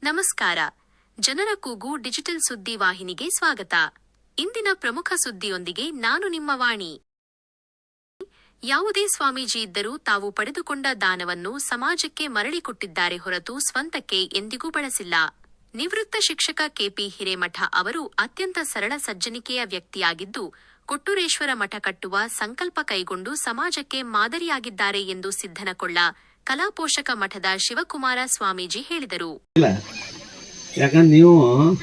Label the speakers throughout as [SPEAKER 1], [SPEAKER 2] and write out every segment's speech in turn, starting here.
[SPEAKER 1] ನಮಸ್ಕಾರ. ಜನರ ಕೂಗು ಡಿಜಿಟಲ್ ಸುದ್ದಿ ವಾಹಿನಿಗೆ ಸ್ವಾಗತ. ಇಂದಿನ ಪ್ರಮುಖ ಸುದ್ದಿಯೊಂದಿಗೆ ನಾನು ನಿಮ್ಮ ವಾಣಿ. ಯಾವುದೇ ಸ್ವಾಮೀಜಿ ಇದ್ದರೂ ತಾವು ಪಡೆದುಕೊಂಡ ದಾನವನ್ನು ಸಮಾಜಕ್ಕೆ ಮರಳಿಕೊಟ್ಟಿದ್ದಾರೆ ಹೊರತು ಸ್ವಂತಕ್ಕೆ ಎಂದಿಗೂ ಬಳಸಿಲ್ಲ. ನಿವೃತ್ತ ಶಿಕ್ಷಕ ಕೆಪಿ ಹಿರೇಮಠ ಅವರು ಅತ್ಯಂತ ಸರಳ ಸಜ್ಜನಿಕೆಯ ವ್ಯಕ್ತಿಯಾಗಿದ್ದು, ಕೊಟ್ಟೂರೇಶ್ವರ ಮಠ ಕಟ್ಟುವ ಸಂಕಲ್ಪ ಕೈಗೊಂಡು ಸಮಾಜಕ್ಕೆ ಮಾದರಿಯಾಗಿದ್ದಾರೆ ಎಂದು ಸಿದ್ದನಕೊಳ್ಳ ಕಲಾಪೋಷಕ ಮಠದ ಶಿವಕುಮಾರ ಸ್ವಾಮೀಜಿ ಹೇಳಿದರು.
[SPEAKER 2] ಯಾಕಂದ್ರೆ ನೀವು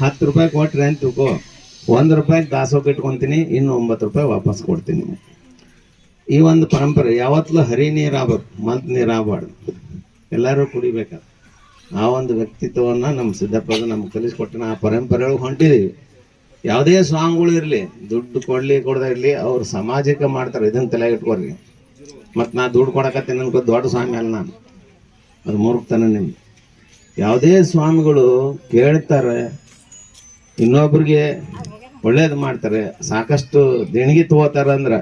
[SPEAKER 2] 10 ರೂಪಾಯಿ ಕೊಟ್ರೆ ಅಂತ ತಿಳ್ಕೊ, 1 ರೂಪಾಯಿ ದಾಸೋಹ ಇಟ್ಕೊಂತೀನಿ, ಇನ್ನು 9 ರೂಪಾಯಿ ವಾಪಸ್ ಕೊಡ್ತೀನಿ. ಈ ಒಂದು ಪರಂಪರೆ ಯಾವತ್ತೂ ಹರಿ ನೀರಾಗಬೇಕು, ಮಂತ್ ನೀರಾಗಬಾರ್ದು, ಎಲ್ಲರೂ ಕುಡಿಬೇಕಾದ ಆ ಒಂದು ವ್ಯಕ್ತಿತ್ವವನ್ನು ನಮ್ಮ ಸಿದ್ದಪ್ಪಗ ನಮ್ಗೆ ಕಲಿಸ್ಕೊಟ್ಟಿನ ಆ ಪರಂಪರೆಯೊಳಗೆ ಹೊಂಟಿದೀವಿ. ಯಾವುದೇ ಸ್ವಾಮಿಗಳು ಇರಲಿ, ದುಡ್ಡು ಕೊಡದೇ ಇರಲಿ, ಅವ್ರು ಸಮಾಜಕ್ಕೆ ಮಾಡ್ತಾರೆ. ಇದನ್ನ ತಲೆಗೆ ಇಟ್ಕೊಡ್ರಿ. ಮತ್ತು ನಾ ದುಡ್ಡು ಕೊಡಕತ್ತೀನಿ ಅನ್ಕೋ ದೊಡ್ಡ ಸ್ವಾಮಿ ಅಲ್ಲ ನಾನು, ಅದು ಮೂರ್ಖತನ. ನಿಮ್ಗೆ ಯಾವುದೇ ಸ್ವಾಮಿಗಳು ಕೇಳ್ತಾರೆ, ಇನ್ನೊಬ್ರಿಗೆ ಒಳ್ಳೇದು ಮಾಡ್ತಾರೆ, ಸಾಕಷ್ಟು ದೇಣಿಗೆ ತಗೋತಾರೆ ಅಂದ್ರೆ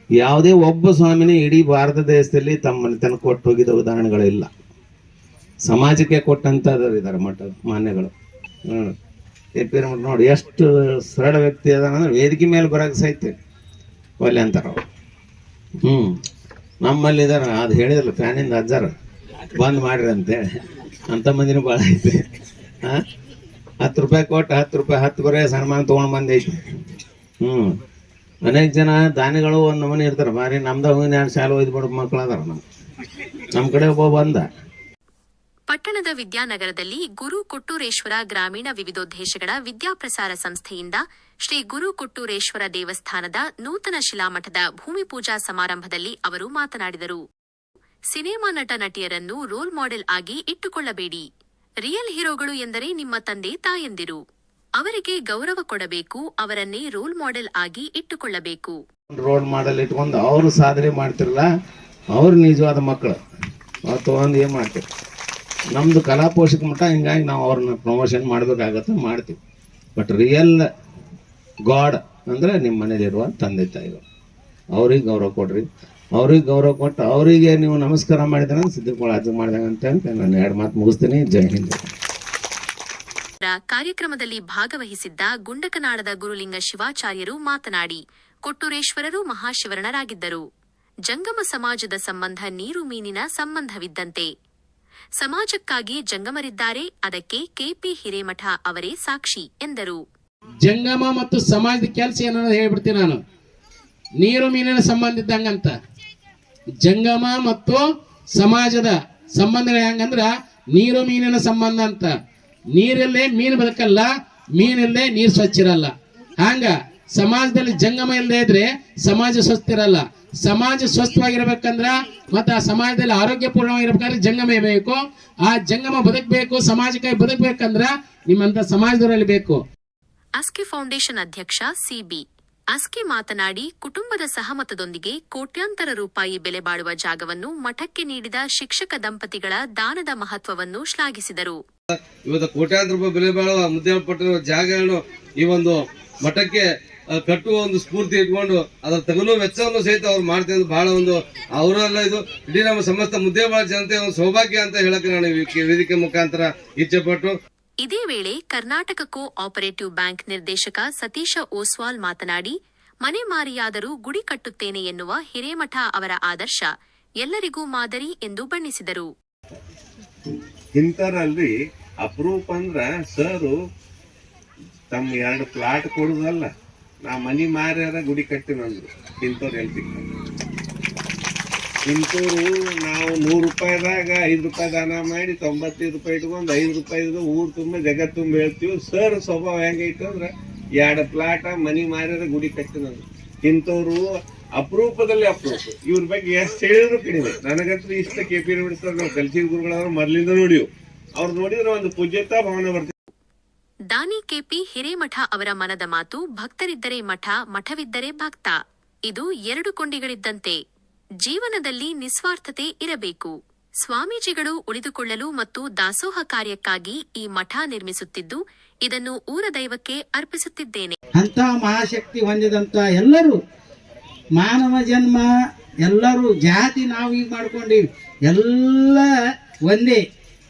[SPEAKER 2] ಯಾವುದೇ ಒಬ್ಬ ಸ್ವಾಮಿನೇ ಇಡೀ ಭಾರತ ದೇಶದಲ್ಲಿ ತಮ್ಮ ಮನೆತನ ಕೊಟ್ಟು ಹೋಗಿದ್ದ ಉದಾಹರಣೆಗಳಿಲ್ಲ. ಸಮಾಜಕ್ಕೆ ಕೊಟ್ಟಂಥದ್ದು ಇದ್ದಾರೆ ಮಠ ಮಾನ್ಯಗಳು. ನೋಡಿ ಎಷ್ಟು ಸರಳ ವ್ಯಕ್ತಿ ಅದಾನಂದ್ರೆ ವೇದಿಕೆ ಮೇಲೆ ಬರೋಕೆ ಸಹಿತ ಒಲ್ಲೆ ಅಂತಾರ. ನಮ್ಮಲ್ಲಿ ಇದಾರ, ಅದು ಹೇಳಿದ್ರಲ್ಲ ಫ್ಯಾನಿಂದ ಅಜ್ಜಾರ ಬಂದ್ ಮಾಡ್ರಿ ಅಂತೇಳಿ, ಅಂತ ಮಂದಿನೂ ಭಾಳ ಐತಿ. 10 ರೂಪಾಯಿ ಕೊಟ್ಟು 10 ರೂಪಾಯಿ 10 ಬರೇ ಸನ್ಮಾನ ತೊಗೊಂಡು ಬಂದೈತಿ. ಅನೇಕ ಜನ ದಾನಿಗಳು ಒಂದು ನಮೂನಿ ಇರ್ತಾರೆ. ಮಾರಿ ನಮ್ದ ಹೂವಿನ 2 ಶಾಲೆ ಒಯ್ದು ಬಿಡೋ ಮಕ್ಕಳು ಅದಾರ. ನಮ್ಮ ಕಡೆ ಒಬ್ಬ ಬಂದ.
[SPEAKER 1] ಪಟ್ಟಣದ ವಿದ್ಯಾನಗರದಲ್ಲಿ ಗುರು ಕೊಟ್ಟೂರೇಶ್ವರ ಗ್ರಾಮೀಣ ವಿವಿಧೋದ್ದೇಶಗಳ ವಿದ್ಯಾಪ್ರಸಾರ ಸಂಸ್ಥೆಯಿಂದ ಶ್ರೀ ಗುರು ಕೊಟ್ಟೂರೇಶ್ವರ ದೇವಸ್ಥಾನದ ನೂತನ ಶಿಲಾಮಠದ ಭೂಮಿ ಪೂಜಾ ಸಮಾರಂಭದಲ್ಲಿ ಅವರು ಮಾತನಾಡಿದರು. ಸಿನಿಮಾ ನಟ ನಟಿಯರನ್ನು ರೋಲ್ ಮಾಡೆಲ್ ಆಗಿ ಇಟ್ಟುಕೊಳ್ಳಬೇಡಿ. ರಿಯಲ್ ಹೀರೋಗಳು ಎಂದರೆ ನಿಮ್ಮ ತಂದೆ ತಾಯಂದಿರು. ಅವರಿಗೆ ಗೌರವ ಕೊಡಬೇಕು, ಅವರನ್ನೇ ರೋಲ್ ಮಾಡೆಲ್ ಆಗಿ ಇಟ್ಟುಕೊಳ್ಳಬೇಕು.
[SPEAKER 2] ರೋಲ್ ಮಾಡೆಲ್ ಇಟ್ಕೊಂಡು ಅವರು ಸಾಧನೆ ಮಾಡ್ತಿರಲ್ಲ, ಅವ್ರು ನಿಜವಾದ ಮಕ್ಕಳು. ಅವ್ರು ತಗೊಂಡು ಏನ್ ಮಾಡ್ತೀವಿ, ನಮ್ದು ಕಲಾಪೋಷಕ ಮಠ, ಹಿಂಗಾಗಿ ನಾವು ಅವ್ರನ್ನ ಪ್ರಮೋಷನ್ ಮಾಡ್ಬೇಕಾಗತ್ತೆ, ಮಾಡ್ತೀವಿ. ಬಟ್ ರಿಯಲ್ ಗಾಡ್ ಅಂದ್ರೆ ನಿಮ್ಮ ಮನೇಲಿರುವ ತಂದೆ ತಾಯಿಗಳು, ಅವ್ರಿಗೆ ಗೌರವ ಕೊಡ್ರಿ. ಅವ್ರಿಗೆ ಗೌರವ ಕೊಟ್ಟು ಅವರಿಗೆ ನೀವು ನಮಸ್ಕಾರ ಮಾಡಿದ್ರೆ ಸಿದ್ದಪ್ಪಗಳು ಅಜ್ಜ ಮಾಡಿದಂಗ ಅಂತ ನಾನು 2 ಮಾತು ಮುಗಿಸ್ತೀನಿ. ಜೈ ಹಿಂದ್.
[SPEAKER 1] ಕಾರ್ಯಕ್ರಮದಲ್ಲಿ ಭಾಗವಹಿಸಿದ್ದ ಗುಂಡಕನಾಡದ ಗುರುಲಿಂಗ ಶಿವಾಚಾರ್ಯರು ಮಾತನಾಡಿ, ಕೊಟ್ಟೂರೇಶ್ವರರು ಮಹಾಶಿವರಣರಾಗಿದ್ದರು. ಜಂಗಮ ಸಮಾಜದ ಸಂಬಂಧ ನೀರು ಮೀನಿನ ಸಂಬಂಧವಿದ್ದಂತೆ. ಸಮಾಜಕ್ಕಾಗಿ ಜಂಗಮರಿದ್ದಾರೆ, ಅದಕ್ಕೆ ಕೆಪಿ ಹಿರೇಮಠ ಅವರೇ ಸಾಕ್ಷಿ ಎಂದರು.
[SPEAKER 3] ಜಂಗಮ ಮತ್ತು ಸಮಾಜದ ಕೆಲಸ ಏನನ್ನೋದು ಹೇಳ್ಬಿಡ್ತೀನಿ ನಾನು. ನೀರು ಮೀನಿನ ಸಂಬಂಧ ಇದ್ದಂಗಂತ. ಜಂಗಮ ಮತ್ತು ಸಮಾಜದ ಸಂಬಂಧಗಳು ಹೆಂಗಂದ್ರ ನೀರು ಮೀನಿನ ಸಂಬಂಧ ಅಂತ. ನೀರಲ್ಲೇ ಮೀನು ಬದುಕಲ್ಲ, ಮೀನಲ್ಲೇ ನೀರು ಸ್ವಚ್ಛ ಇರಲ್ಲ. ಹಂಗ ಸಮಾಜದಲ್ಲಿ ಜಂಗಮ ಇಲ್ಲದೆ ಇದ್ರೆ ಸಮಾಜ ಸ್ವಸ್ಥ ಇರಲ್ಲ. ಸಮಾಜ ಸ್ವಸ್ಥವಾಗಿರ್ಬೇಕಂದ್ರ ಮತ್ತೆ ಆ ಸಮಾಜದಲ್ಲಿ ಆರೋಗ್ಯಪೂರ್ಣವಾಗಿರ್ಬೇಕಂದ್ರೆ ಜಂಗಮ ಬೇಕು. ಆ ಜಂಗಮ ಬದುಕಬೇಕು, ಸಮಾಜಕ್ಕಾಗಿ ಬದುಕಬೇಕಂದ್ರ ನಿಮ್ಮಂತ ಸಮಾಜದವರಲ್ಲಿ ಬೇಕು.
[SPEAKER 1] ಅಸ್ಕಿ ಫೌಂಡೇಶನ್ ಅಧ್ಯಕ್ಷ ಸಿಬಿ ಅಸ್ಕಿ ಮಾತನಾಡಿ, ಕುಟುಂಬದ ಸಹಮತದೊಂದಿಗೆ ಕೋಟ್ಯಾಂತರ ರೂಪಾಯಿ ಬೆಲೆ ಬಾಳುವ ಜಾಗವನ್ನು ಮಠಕ್ಕೆ ನೀಡಿದ ಶಿಕ್ಷಕ ದಂಪತಿಗಳ ದಾನದ ಮಹತ್ವವನ್ನು ಶ್ಲಾಘಿಸಿದರು.
[SPEAKER 4] ಇವತ್ತು ಕೋಟ್ಯಾಂತರ ರೂಪಾಯಿ ಬೆಲೆ ಬಾಳುವ ಮುದ್ದೆ ಜಾಗಗಳನ್ನು ಈ ಒಂದು ಮಠಕ್ಕೆ ಕಟ್ಟುವ ಒಂದು ಸ್ಫೂರ್ತಿ ಇಟ್ಕೊಂಡು ಅದರ ತಗುಲುವ ವೆಚ್ಚವನ್ನು ಸಹಿತ ಅವ್ರು ಮಾಡ್ತಾರೆ. ಬಹಳ ಒಂದು ಅವರೆಲ್ಲ ಇದು ಇಡೀ ನಮ್ಮ ಸಮಸ್ತ ಮುದ್ದೇಬಾಳ ಜನತೆ ಒಂದು ಸೌಭಾಗ್ಯ ಅಂತ ಹೇಳಕ್ಕೆ ನಾನು ವೇದಿಕೆ ಮುಖಾಂತರ ಇಚ್ಛೆ ಪಟ್ಟು.
[SPEAKER 1] ಇದೇ ವೇಳೆ ಕರ್ನಾಟಕ ಕೋ ಆಪರೇಟಿವ್ ಬ್ಯಾಂಕ್ ನಿರ್ದೇಶಕ ಸತೀಶ ಓಸ್ವಾಲ್ ಮಾತನಾಡಿ, ಮನೆ ಮಾರಿಯಾದರೂ ಗುಡಿ ಕಟ್ಟುತ್ತೇನೆ ಎನ್ನುವ ಹಿರೇಮಠ ಅವರ ಆದರ್ಶ ಎಲ್ಲರಿಗೂ ಮಾದರಿ ಎಂದು ಬಣ್ಣಿಸಿದರು.
[SPEAKER 5] ಇಂಥರಲ್ಲಿ ಅಪರೂಪ ಅಂದ್ರ ಸರ್ ತಮ್ಮ 2 ಪ್ಲಾಟ್ ಕೊಡುದಲ್ಲ, ನಾ ಮನಿ ಮಾರ್ಯಾರ ಗುಡಿ ಕಟ್ಟಿನಂದ್ರು. ಇಂಥವ್ರು ಹೇಳ್ತಿದ್ರು. ಇಂಥವ್ರು ನಾವು 100 ರೂಪಾಯಿದಾಗ 5 ರೂಪಾಯಿ ದಾನ ಮಾಡಿ 95 ರೂಪಾಯಿ ಇಟ್ಕೊಂಡು 5 ರೂಪಾಯಿ ಊರು ತುಂಬ ಜಗತ್ ತುಂಬ ಹೇಳ್ತೀವಿ. ಸರ್ ಸ್ವಭಾವ ಹೆಂಗೈತೆ ಅಂದ್ರೆ 2 ಪ್ಲಾಟ ಮನಿ ಮಾರ್ಯಾರ ಗುಡಿ ಕಟ್ಟಿನಂದ್ರು. ಇಂಥವ್ರು ಅಪರೂಪದಲ್ಲಿ ಅಪರೂಪ. ಇವ್ರ ಬಗ್ಗೆ ಎಷ್ಟು ಹೇಳಿದ್ರು ಕಡಿಮೆ. ನನಗಂತೂ ಇಷ್ಟ ಕೆಪಿ ಸರ್ ನಾವು ಕಲಿಸಿದ ಗುರುಗಳವ್ರು ಮೊದಲಿಂದ ನೋಡಿವು. ಅವ್ರು ನೋಡಿದ್ರೆ ಒಂದು ಪೂಜ್ಯತಾ ಭಾವನೆ ಬರ್ತದೆ.
[SPEAKER 1] ದಾನಿ ಕೆಪಿ ಹಿರೇಮಠ ಅವರ ಮನದ ಮಾತು, ಭಕ್ತರಿದ್ದರೆ ಮಠ, ಮಠವಿದ್ದರೆ ಭಕ್ತ. ಇದು 2 ಕೊಂಡಿಗಳಿದ್ದಂತೆ. ಜೀವನದಲ್ಲಿ ನಿಸ್ವಾರ್ಥತೆ ಇರಬೇಕು. ಸ್ವಾಮೀಜಿಗಳು ಉಳಿದುಕೊಳ್ಳಲು ಮತ್ತು ದಾಸೋಹ ಕಾರ್ಯಕ್ಕಾಗಿ ಈ ಮಠ ನಿರ್ಮಿಸುತ್ತಿದ್ದು, ಇದನ್ನು ಊರ ದೈವಕ್ಕೆ ಅರ್ಪಿಸುತ್ತಿದ್ದೇನೆ.
[SPEAKER 6] ಅಂತ ಮಹಾಶಕ್ತಿ ಹೊಂದಿದಂತ ಎಲ್ಲರೂ ಮಾನವ ಜನ್ಮ, ಎಲ್ಲರೂ ಜಾತಿ ನಾವು ಈಗ ಮಾಡ್ಕೊಂಡಿವಿ. ಎಲ್ಲ ಒಂದೇ.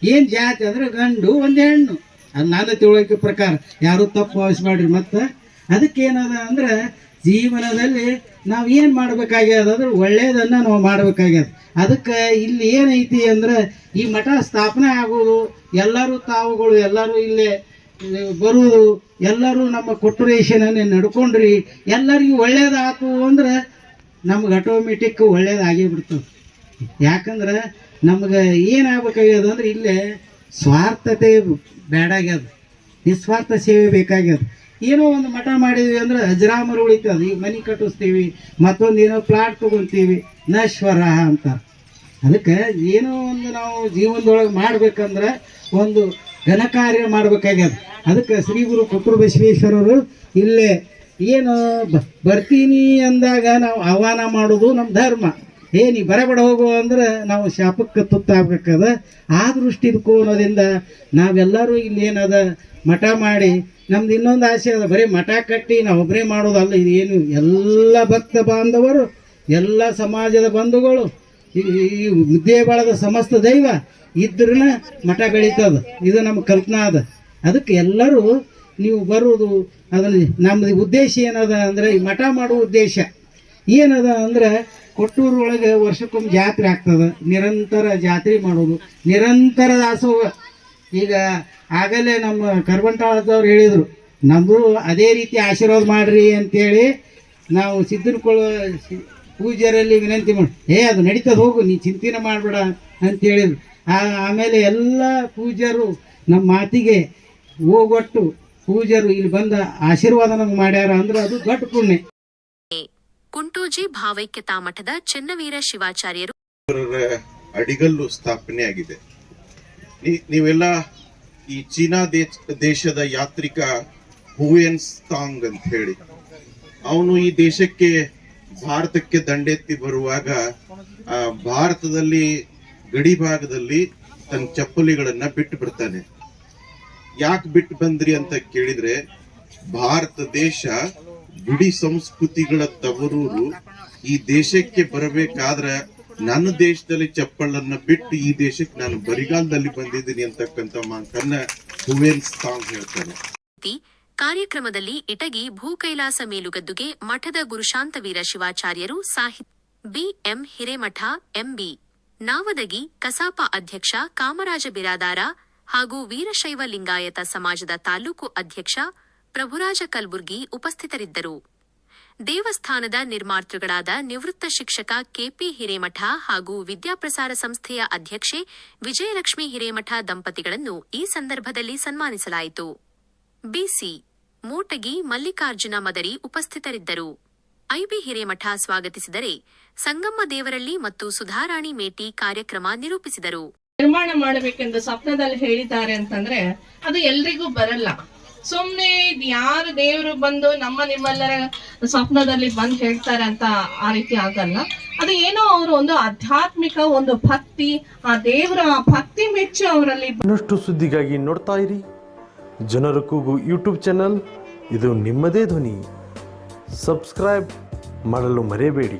[SPEAKER 6] ಏನ್ ಜಾತಿ ಅಂದ್ರೆ ಗಂಡು ಒಂದೇ ಹೆಣ್ಣು. ಅದು ನನ್ನ ತಿಳುವಳಿಕೆ ಪ್ರಕಾರ, ಯಾರು ತಪ್ಪು ಭಾವಿಸ್ ಮಾಡ್ರಿ. ಮತ್ತು ಅದಕ್ಕೇನದ ಅಂದ್ರೆ ಜೀವನದಲ್ಲಿ ನಾವು ಏನು ಮಾಡ್ಬೇಕಾಗ್ಯದ ಅಂದ್ರೆ ಒಳ್ಳೆಯದನ್ನು ನಾವು ಮಾಡ್ಬೇಕಾಗ್ಯದ. ಅದಕ್ಕೆ ಇಲ್ಲಿ ಏನೈತಿ ಅಂದ್ರೆ ಈ ಮಠ ಸ್ಥಾಪನೆ ಆಗೋದು, ಎಲ್ಲರೂ ತಾವುಗಳು ಎಲ್ಲರೂ ಇಲ್ಲೇ ಬರುವುದು, ಎಲ್ಲರೂ ನಮ್ಮ ಕೊಟ್ಟರೇಷನನ್ನೇ ನಡ್ಕೊಂಡ್ರಿ, ಎಲ್ಲರಿಗೂ ಒಳ್ಳೇದಾಯ್ತು ಅಂದ್ರೆ ನಮ್ಗೆ ಆಟೋಮೆಟಿಕ್ ಒಳ್ಳೇದಾಗೇ ಬಿಡ್ತದೆ. ಯಾಕಂದ್ರೆ ನಮ್ಗೆ ಏನಾಗಬೇಕಾಗ್ಯದ ಅಂದ್ರೆ ಇಲ್ಲೇ ಸ್ವಾರ್ಥತೆ ಬೇಡಾಗ್ಯದ, ನಿಸ್ವಾರ್ಥ ಸೇವೆ ಬೇಕಾಗ್ಯದ. ಏನೋ ಒಂದು ಮಠ ಮಾಡಿದ್ವಿ ಅಂದ್ರೆ ಅಜರಾಮರು ಉಳಿತದೆ. ಈಗ ಮನೆ ಕಟ್ಟಿಸ್ತೀವಿ, ಮತ್ತೊಂದು ಏನೋ ಪ್ಲಾಟ್ ತೊಗೊತೀವಿ, ನಶ್ವರ ಅಂತ. ಅದಕ್ಕೆ ಏನೋ ಒಂದು ನಾವು ಜೀವನದೊಳಗೆ ಮಾಡ್ಬೇಕಂದ್ರೆ ಒಂದು ಘನಕಾರ್ಯ ಮಾಡ್ಬೇಕಾಗ್ಯದ. ಅದಕ್ಕೆ ಶ್ರೀ ಗುರು ಕೊಟ್ಟೂರು ಬಸವೇಶ್ವರರು ಇಲ್ಲೇ ಏನು ಬರ್ತೀನಿ ಅಂದಾಗ ನಾವು ಆಹ್ವಾನ ಮಾಡೋದು ನಮ್ಮ ಧರ್ಮ. ನೀ ಬರಬೇಡ ಹೋಗು ಅಂದ್ರೆ ನಾವು ಶಾಪಕ್ಕೆ ತುತ್ತಾಗಬೇಕದ. ಆ ದೃಷ್ಟಿ ಇಟ್ಕೊಳ್ಳೋದ್ರಿಂದ ನಾವೆಲ್ಲರೂ ಇಲ್ಲಿ ಏನದ ಮಠ ಮಾಡಿ, ನಮ್ದು ಇನ್ನೊಂದು ಆಸೆ ಅದ, ಬರೀ ಮಠ ಕಟ್ಟಿ ನಾವು ಒಬ್ಬರೇ ಮಾಡೋದಲ್ಲ. ಇದೇನು ಎಲ್ಲ ಭಕ್ತ ಬಾಂಧವರು, ಎಲ್ಲ ಸಮಾಜದ ಬಂಧುಗಳು, ಈ ಮುದ್ದೇಬಾಳದ ಸಮಸ್ತ ದೈವ ಇದ್ರನ್ನ ಮಠ ಬೆಳೀತದ. ಇದು ನಮ್ಮ ಕಲ್ಪನಾ ಅದ. ಅದಕ್ಕೆ ಎಲ್ಲರೂ ನೀವು ಬರೋದು, ಅದನ್ನು ನಮ್ಮದು ಉದ್ದೇಶ ಏನದ ಅಂದರೆ ಈ ಮಠ ಮಾಡುವ ಉದ್ದೇಶ ಏನದ ಅಂದ್ರೆ ಕೊಟ್ಟೂರು ಒಳಗೆ ವರ್ಷಕ್ಕೊಮ್ಮೆ ಜಾತ್ರೆ ಆಗ್ತದೆ, ನಿರಂತರ ಜಾತ್ರೆ ಮಾಡೋದು, ನಿರಂತರ ದಾಸೋಹ. ಈಗ ಆಗಲೇ ನಮ್ಮ ಕರ್ಬಂಟಾಳದವ್ರು ಹೇಳಿದರು, ನಮ್ಮದು ಅದೇ ರೀತಿ ಆಶೀರ್ವಾದ ಮಾಡ್ರಿ ಅಂತೇಳಿ ನಾವು ಸಿದ್ದನಕೊಳ್ಳ ಪೂಜ್ಯರಲ್ಲಿ ವಿನಂತಿ ಮಾಡಿ, ಅದು ನಡೀತದೆ ಹೋಗು, ನೀ ಚಿಂತನೆ ಮಾಡಬೇಡ ಅಂತ ಹೇಳಿದ್ರು. ಆಮೇಲೆ ಎಲ್ಲ ಪೂಜ್ಯರು ನಮ್ಮ ಮಾತಿಗೆ ಹೋಗೊಟ್ಟು ಪೂಜ್ಯರು ಇಲ್ಲಿ ಬಂದ ಆಶೀರ್ವಾದ ನಮ್ಗೆ ಮಾಡ್ಯಾರ ಅಂದ್ರೆ ಅದು ದೊಡ್ಡ ಪುಣ್ಯ.
[SPEAKER 1] ಕುಂಟೋಜಿ ಭಾವೈಕ್ಯತಾ ಮಠದ ಚೆನ್ನವೀರ ಶಿವಾಚಾರ್ಯರು
[SPEAKER 7] ಅಡಿಗಲ್ಲು ಸ್ಥಾಪನೆ ಆಗಿದೆ. ನೀವೆಲ್ಲ ಈ ಚೀನಾ ದೇಶದ ಯಾತ್ರಿಕ ಹುಯೆನ್ ಸಾಂಗ್ ಅಂತ ಹೇಳಿ, ಅವನು ಈ ದೇಶಕ್ಕೆ ಭಾರತಕ್ಕೆ ದಂಡೆತ್ತಿ ಬರುವಾಗ ಭಾರತದಲ್ಲಿ ಗಡಿ ಭಾಗದಲ್ಲಿ ತನ್ನ ಚಪ್ಪಲಿಗಳನ್ನ ಬಿಟ್ಟು ಬರ್ತಾನೆ. ಯಾಕೆ ಬಿಟ್ಟು ಬಂದ್ರಿ ಅಂತ ಕೇಳಿದ್ರೆ, ಭಾರತ ದೇಶ ಗುಡಿ ಸಂಸ್ಕೃತಿಗಳ ತವರೂರು. ಈ ದೇಶಕ್ಕೆ ಬರಬೇಕಾದ್ರೆ ನನ್ನ ದೇಶದಲ್ಲಿ ಚಪ್ಪಲನ್ನ ಬಿಟ್ಟು ಈ ದೇಶಕ್ಕೆ ನಾನು ಬರಿಗಾಲದಲ್ಲಿ ಬಂದಿದ್ದೀನಿ ಅಂತಕ್ಕಂಥ ಮಾತನ್ನ ಹುಯೆನ್ ಸಾಂಗ್ ಹೇಳ್ತಾರೆ.
[SPEAKER 1] ಕಾರ್ಯಕ್ರಮದಲ್ಲಿ ಇಟಗಿ ಭೂಕೈಲಾಸ ಮೇಲುಗದ್ದುಗೆ ಮಠದ ಗುರುಶಾಂತವೀರ ಶಿವಾಚಾರ್ಯರು, ಸಾಹಿತ್ಯ ಬಿ.ಎಂ. ಹಿರೇಮಠ, ಎಂ.ಬಿ. ನಾವದಗಿ, ಕಸಾಪ ಅಧ್ಯಕ್ಷ ಕಾಮರಾಜ ಬಿರಾದಾರ ಹಾಗೂ ವೀರಶೈವ ಲಿಂಗಾಯತ ಸಮಾಜದ ತಾಲೂಕು ಅಧ್ಯಕ್ಷ ಪ್ರಭುರಾಜ ಕಲ್ಬುರ್ಗಿ ಉಪಸ್ಥಿತರಿದ್ದರು. ದೇವಸ್ಥಾನದ ನಿರ್ಮಾತೃಗಳಾದ ನಿವೃತ್ತ ಶಿಕ್ಷಕ ಕೆಪಿ ಹಿರೇಮಠ ಹಾಗೂ ವಿದ್ಯಾಪ್ರಸಾರ ಸಂಸ್ಥೆಯ ಅಧ್ಯಕ್ಷೆ ವಿಜಯಲಕ್ಷ್ಮಿ ಹಿರೇಮಠ ದಂಪತಿಗಳನ್ನು ಈ ಸಂದರ್ಭದಲ್ಲಿ ಸನ್ಮಾನಿಸಲಾಯಿತು. ಬಿಸಿ ಮೋಟಗಿ, ಮಲ್ಲಿಕಾರ್ಜುನ ಮದರಿ ಉಪಸ್ಥಿತರಿದ್ದರು. ಐಬಿ ಹಿರೇಮಠ ಸ್ವಾಗತಿಸಿದರೆ, ಸಂಗಮ್ಮ ದೇವರಳ್ಳಿ ಮತ್ತು ಸುಧಾರಾಣಿ ಮೇಟಿ ಕಾರ್ಯಕ್ರಮ ನಿರೂಪಿಸಿದರು.
[SPEAKER 8] ನಿರ್ಮಾಣ ಮಾಡಬೇಕೆಂದು ಸ್ವಪ್ನದಲ್ಲಿ ಹೇಳಿದ್ದಾರೆ ಅಂತಂದ್ರೆ ಅದು ಎಲ್ರಿಗೂ ಬರಲ್ಲ. ಸುಮ್ನೆ ಯಾರು ದೇವರು ಬಂದು ನಿಮ್ಮೆಲ್ಲರ ಸ್ವಪ್ನದಲ್ಲಿ ಬಂದು ಹೇಳ್ತಾರೆ ಅಂತ ಆ ರೀತಿ ಆಗಲ್ಲ. ಅದು ಏನೋ ಅವರು ಒಂದು ಆಧ್ಯಾತ್ಮಿಕ ಒಂದು ಭಕ್ತಿ, ಆ ದೇವರ ಭಕ್ತಿ ಮೆಚ್ಚು ಅವರಲ್ಲಿ.
[SPEAKER 9] ಇನ್ನಷ್ಟು ಸುದ್ದಿಗಾಗಿ ನೋಡ್ತಾ ಇರಿ ಜನರ ಕೂಗು ಯೂಟ್ಯೂಬ್ ಚಾನಲ್. ಇದು ನಿಮ್ಮದೇ ಧ್ವನಿ. ಸಬ್ಸ್ಕ್ರೈಬ್ ಮಾಡಲು ಮರೆಯಬೇಡಿ.